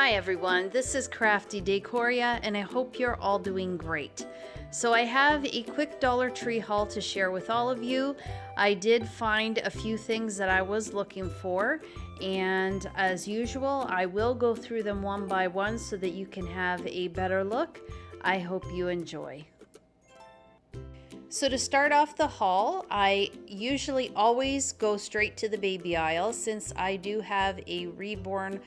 Hi everyone, this is Crafty Decoria and I hope you're all doing great. So I have a quick Dollar Tree haul to share with all of you. I did find a few things that I was looking for, and as usual I will go through them one by one so that you can have a better look. I hope you enjoy. So to start off the haul, I usually always go straight to the baby aisle since I do have a reborn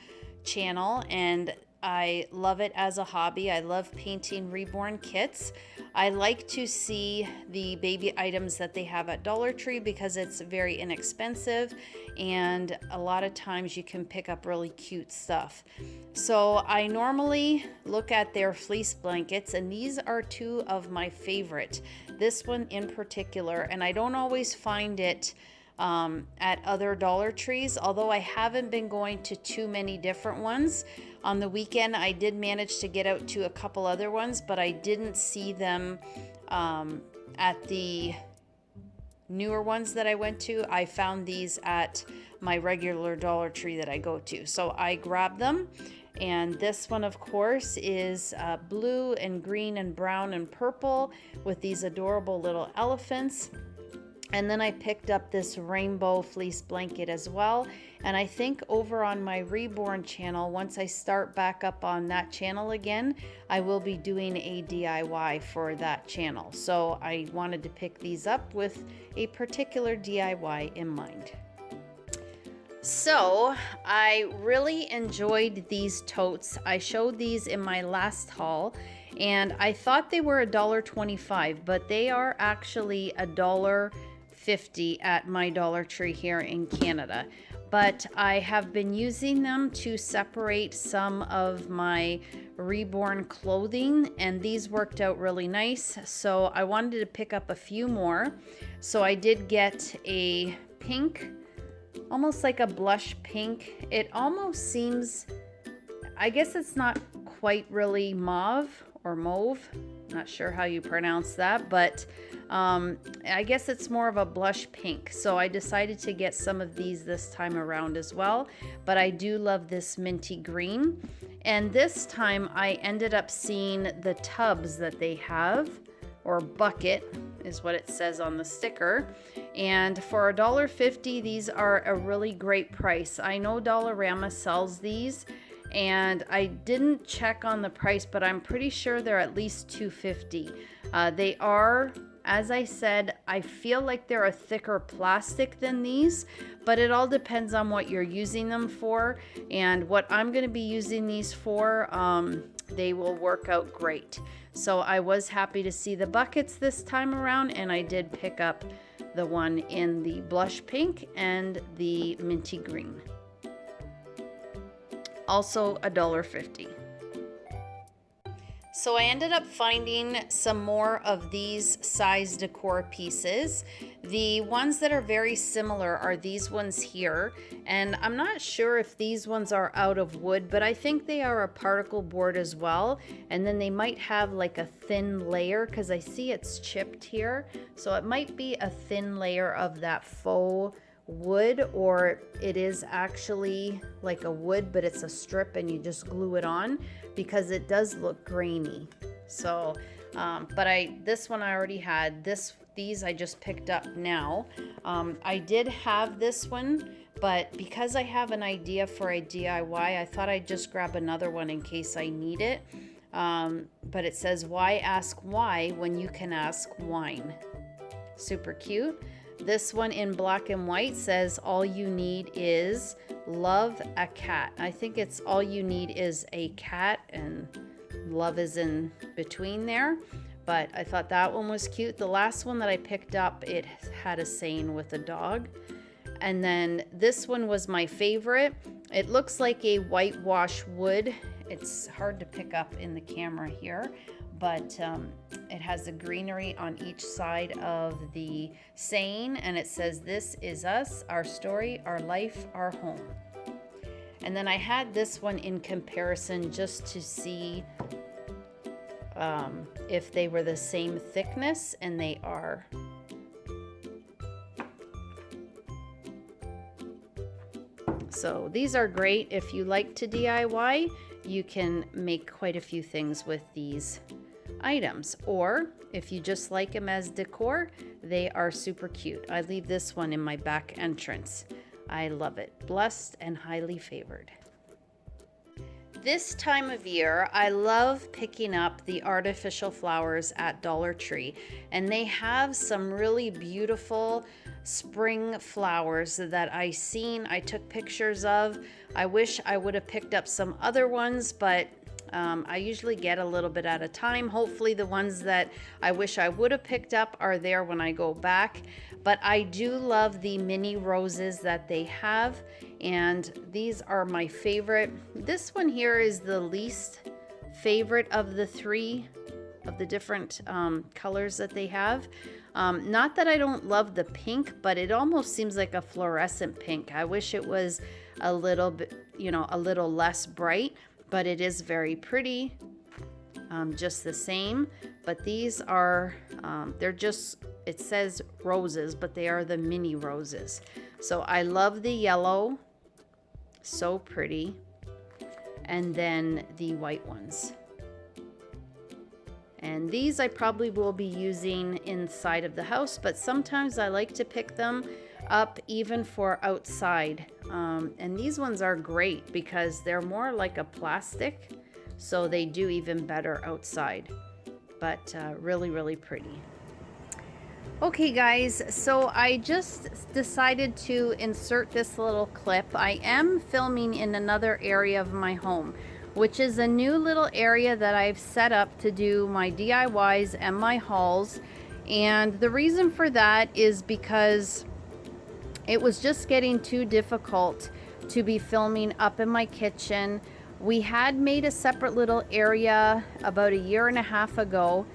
channel and I love it as a hobby. I love painting reborn kits. I like to see the baby items that they have at Dollar Tree because it's very inexpensive and a lot of times you can pick up really cute stuff. So I normally look at their fleece blankets, and these are two of my favorite. This one in particular, and I don't always find it at other Dollar Trees, although I haven't been going to too many different ones. On the weekend I did manage to get out to a couple other ones, but I didn't see them at the newer ones that I went to. I found these at my regular Dollar Tree that I go to, so I grabbed them. And this one of course is blue and green and brown and purple with these adorable little elephants. And then I picked up this rainbow fleece blanket as well. And I think over on my Reborn channel, once I start back up on that channel again, I will be doing a DIY for that channel. So I wanted to pick these up with a particular DIY in mind. So I really enjoyed these totes. I showed these in my last haul and I thought they were $1.25, but they are actually $1.50 at my Dollar Tree here in Canada. But I have been using them to separate some of my reborn clothing, and these worked out really nice. So I wanted to pick up a few more. So I did get a pink, almost like a blush pink. It almost seems, I guess it's not quite really mauve or mauve. Not sure how you pronounce that, but I guess it's more of a blush pink. So I decided to get some of these this time around as well. But I do love this minty green. And this time I ended up seeing the tubs that they have, or bucket is what it says on the sticker. And for $1.50, these are a really great price. I know Dollarama sells these, and I didn't check on the price, but I'm pretty sure they're at least $2.50. They are, as I said, I feel like they're a thicker plastic than these, but it all depends on what you're using them for. And what I'm going to be using these for, they will work out great. So I was happy to see the buckets this time around, and I did pick up the one in the blush pink and the minty green. Also $1.50. So I ended up finding some more of these size decor pieces. The ones that are very similar are these ones here, and I'm not sure if these ones are out of wood, but I think they are a particle board as well. And then they might have like a thin layer, because I see it's chipped here, so it might be a thin layer of that faux wood, or it is actually like a wood but it's a strip and you just glue it on, because it does look grainy. So but this one I already had. These I just picked up now. I did have this one, but because I have an idea for a DIY, I thought I'd just grab another one in case I need it. But it says, why ask why when you can ask wine? Super cute. This one in black and white says, all you need is love a cat. I think it's all you need is a cat, and love is in between there. But I thought that one was cute. The last one that I picked up, it had a saying with a dog. And then this one was my favorite. It looks like a whitewash wood. It's hard to pick up in the camera here, but it has the greenery on each side of the saying, and it says, this is us, our story, our life, our home. And then I had this one in comparison just to see if they were the same thickness, and they are. So these are great if you like to DIY. you can make quite a few things with these items. Or if you just like them as decor, they are super cute. I leave this one in my back entrance. I love it. Blessed and highly favored. This time of year, I love picking up the artificial flowers at Dollar Tree, and they have some really beautiful spring flowers that I took pictures of. I wish I would have picked up some other ones, but I usually get a little bit at a time. Hopefully the ones that I wish I would have picked up are there when I go back. But I do love the mini roses that they have, and these are my favorite. This one here is the least favorite of the three of the different colors that they have. Not that I don't love the pink, but it almost seems like a fluorescent pink. I wish it was a little bit, a little less bright, but it is very pretty, just the same. But these are, they're just, it says roses, but they are the mini roses. So I love the yellow, so pretty, and then the white ones. And these I probably will be using inside of the house, but sometimes I like to pick them up even for outside. And these ones are great because they're more like a plastic, so they do even better outside. But really, really pretty. Okay guys, so I just decided to insert this little clip. I am filming in another area of my home, which is a new little area that I've set up to do my DIYs and my hauls. And the reason for that is because it was just getting too difficult to be filming up in my kitchen. We had made a separate little area about 1.5 years ago,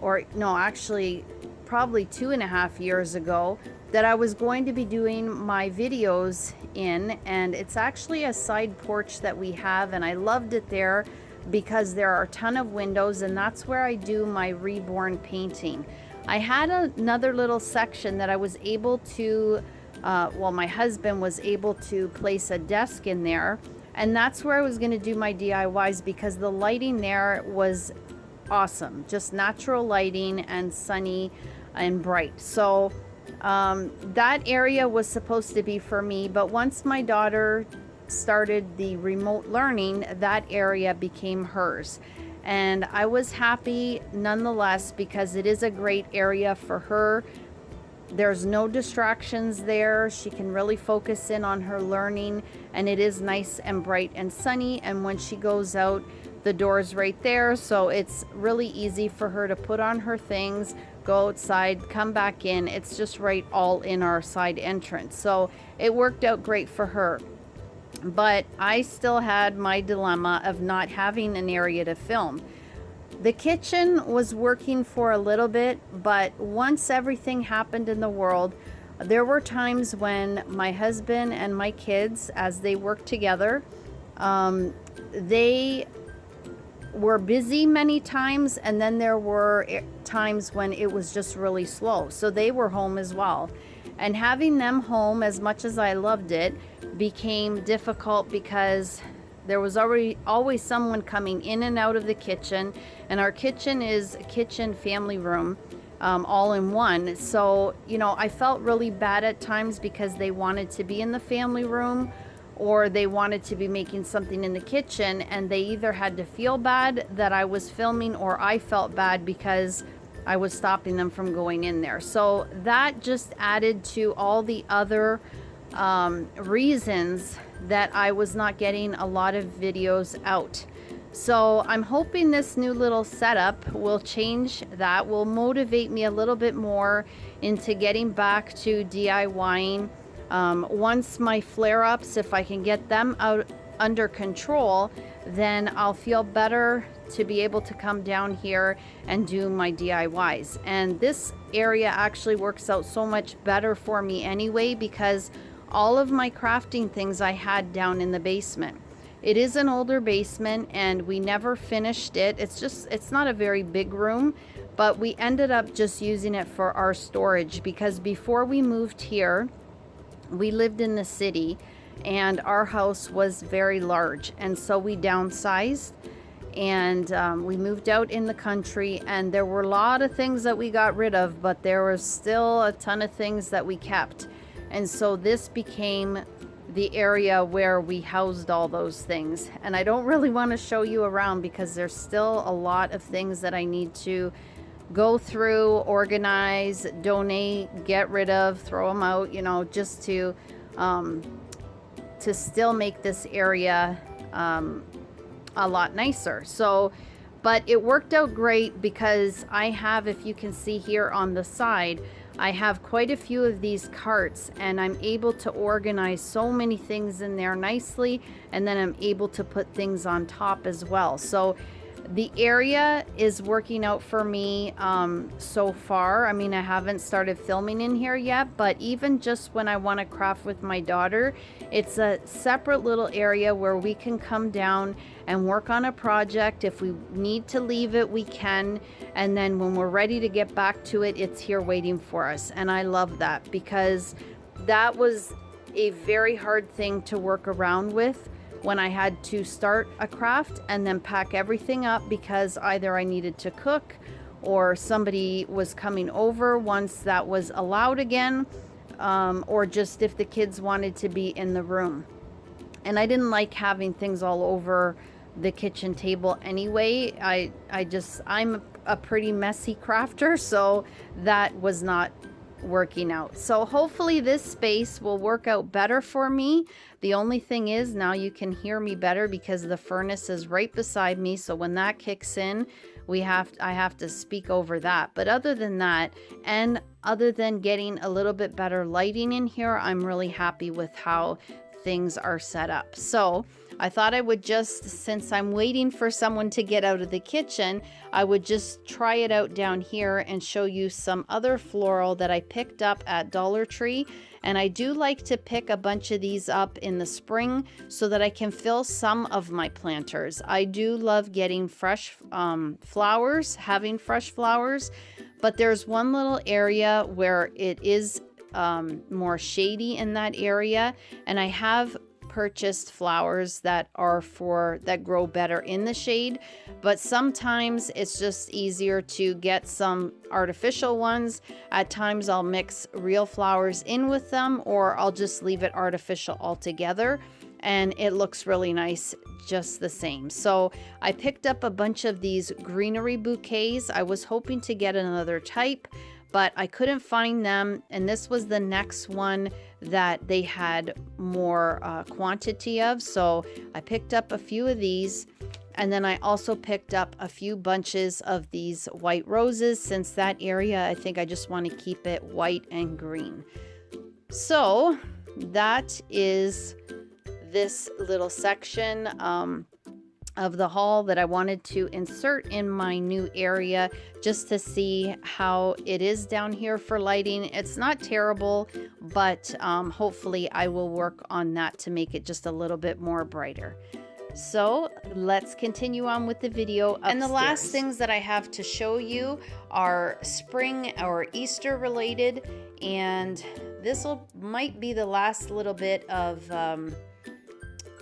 or no, actually probably 2.5 years ago, that I was going to be doing my videos in, and it's actually a side porch that we have, and I loved it there because there are a ton of windows, and that's where I do my reborn painting. I had another little section that I was able to my husband was able to place a desk in there, and that's where I was going to do my DIYs because the lighting there was awesome, just natural lighting and sunny and bright. So that area was supposed to be for me, but once my daughter started the remote learning, that area became hers. And I was happy nonetheless because it is a great area for her. There's no distractions there. She can really focus in on her learning, and it is nice and bright and sunny. And when she goes out, the door's right there, so it's really easy for her to put on her things, go outside, come back in. It's just right all in our side entrance. So it worked out great for her. But I still had my dilemma of not having an area to film. The kitchen was working for a little bit, but once everything happened in the world, there were times when my husband and my kids, as they worked together, they were busy many times, and then there were times when it was just really slow. So they were home as well. And having them home, as much as I loved it, became difficult because there was always someone coming in and out of the kitchen, and our kitchen is a kitchen family room, all in one. So, I felt really bad at times because they wanted to be in the family room or they wanted to be making something in the kitchen, and they either had to feel bad that I was filming or I felt bad because I was stopping them from going in there. So that just added to all the other reasons that I was not getting a lot of videos out. So I'm hoping this new little setup will change that, will motivate me a little bit more into getting back to DIYing. Once my flare-ups, if I can get them out under control, then I'll feel better to be able to come down here and do my DIYs. And this area actually works out so much better for me anyway, because all of my crafting things I had down in the basement. It is an older basement and we never finished it. It's not a very big room, but we ended up just using it for our storage because before we moved here, we lived in the city, and our house was very large, and so we downsized, and we moved out in the country, and there were a lot of things that we got rid of, but there was still a ton of things that we kept. And so this became the area where we housed all those things. And I don't really want to show you around because there's still a lot of things that I need to go through, organize, donate, get rid of, throw them out, you know, just to still make this area a lot nicer. So, but it worked out great because I have, if you can see here on the side, I have quite a few of these carts, and I'm able to organize so many things in there nicely, and then I'm able to put things on top as well. So the area is working out for me so far. I mean, I haven't started filming in here yet, but even just when I want to craft with my daughter, it's a separate little area where we can come down and work on a project. If we need to leave it, we can. And then when we're ready to get back to it, it's here waiting for us. And I love that because that was a very hard thing to work around with when I had to start a craft and then pack everything up because either I needed to cook or somebody was coming over once that was allowed again, or just if the kids wanted to be in the room. And I didn't like having things all over the kitchen table anyway. I'm a pretty messy crafter, so that was not working out. So hopefully this space will work out better for me. The only thing is now you can hear me better because the furnace is right beside me, so when that kicks in, I have to speak over that. But other than that, and other than getting a little bit better lighting in here, I'm really happy with how things are set up. So I thought I would just, since I'm waiting for someone to get out of the kitchen, I would just try it out down here and show you some other floral that I picked up at Dollar Tree. And I do like to pick a bunch of these up in the spring so that I can fill some of my planters. I do love getting fresh flowers, having fresh flowers, but there's one little area where it is more shady in that area, and I have purchased flowers that grow better in the shade, but sometimes it's just easier to get some artificial ones. At times I'll mix real flowers in with them, or I'll just leave it artificial altogether, and it looks really nice just the same. So I picked up a bunch of these greenery bouquets. I was hoping to get another type, but I couldn't find them, and this was the next one that they had more quantity of. So I picked up a few of these, and then I also picked up a few bunches of these white roses, since that area, I think I just want to keep it white and green. So that is this little section of the haul that I wanted to insert in my new area just to see how it is down here for lighting. It's not terrible, but hopefully I will work on that to make it just a little bit more brighter. So let's continue on with the video upstairs. And the last things that I have to show you are spring or Easter related, and this might be the last little bit of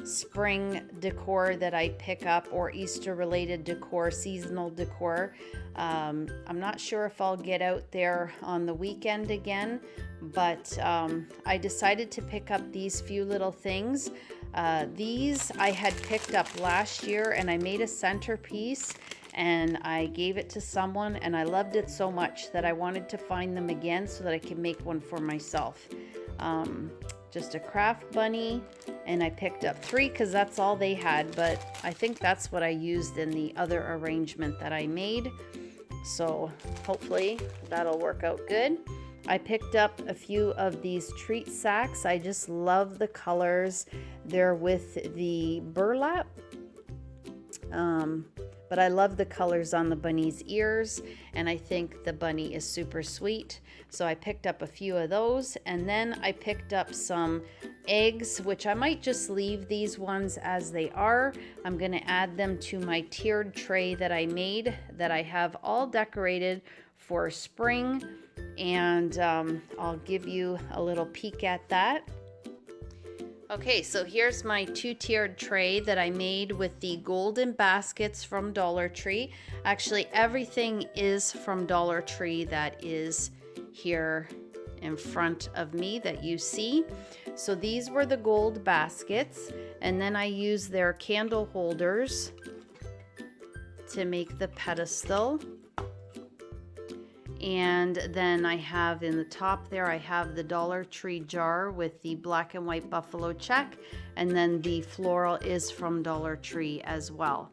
spring decor that I pick up, or Easter related decor, seasonal decor. I'm not sure if I'll get out there on the weekend again, but I decided to pick up these few little things. These I had picked up last year, and I made a centerpiece and I gave it to someone, and I loved it so much that I wanted to find them again so that I can make one for myself. Just a craft bunny, and I picked up 3 because that's all they had, but I think that's what I used in the other arrangement that I made, so hopefully that'll work out good. I picked up a few of these treat sacks. I just love the colors. They're with the burlap, but I love the colors on the bunny's ears, and I think the bunny is super sweet. So I picked up a few of those, and then I picked up some eggs, which I might just leave these ones as they are. I'm going to add them to my tiered tray that I made, that I have all decorated for spring, and I'll give you a little peek at that. Okay, so here's my two-tiered tray that I made with the golden baskets from Dollar Tree. Actually, everything is from Dollar Tree that is here in front of me that you see. So these were the gold baskets, and then I used their candle holders to make the pedestal. And then I have in the top there, I have the Dollar Tree jar with the black and white buffalo check, and then the floral is from Dollar Tree as well.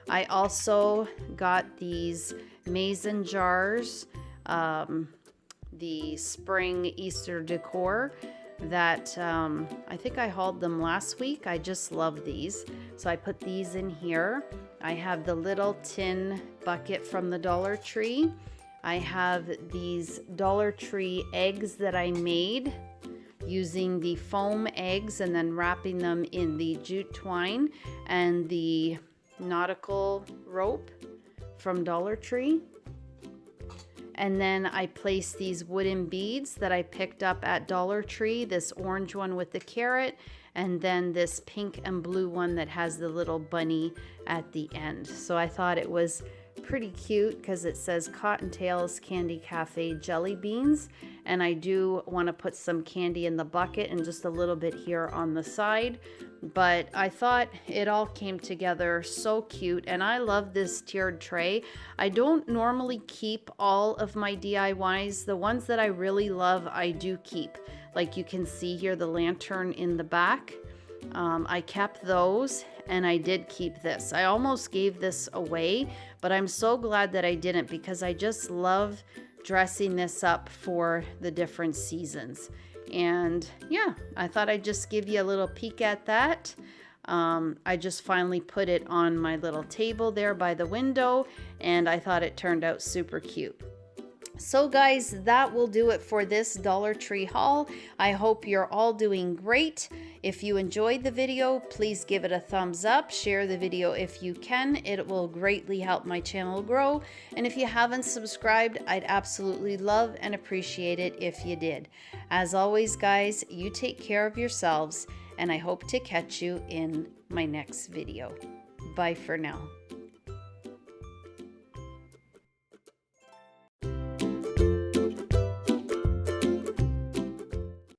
I also got these mason jars, the spring Easter decor that I think I hauled them last week. I just love these. So I put these in here. I have the little tin bucket from the Dollar Tree. I have these Dollar Tree eggs that I made using the foam eggs and then wrapping them in the jute twine and the nautical rope from Dollar Tree. And then I placed these wooden beads that I picked up at Dollar Tree, this orange one with the carrot, and then this pink and blue one that has the little bunny at the end. So I thought it was pretty cute because it says Cottontails Candy Cafe jelly beans, and I do want to put some candy in the bucket and just a little bit here on the side, but I thought it all came together so cute. And I love this tiered tray. I don't normally keep all of my DIYs. The ones that I really love I do keep, like you can see here the lantern in the back. I kept those, and I did keep this. I almost gave this away, but I'm so glad that I didn't because I just love dressing this up for the different seasons. And yeah, I thought I'd just give you a little peek at that. I just finally put it on my little table there by the window, and I thought it turned out super cute. So guys, that will do it for this Dollar Tree haul. I hope you're all doing great. If you enjoyed the video, please give it a thumbs up. Share the video if you can. It will greatly help my channel grow. And if you haven't subscribed, I'd absolutely love and appreciate it if you did. As always, guys, you take care of yourselves, and I hope to catch you in my next video. Bye for now.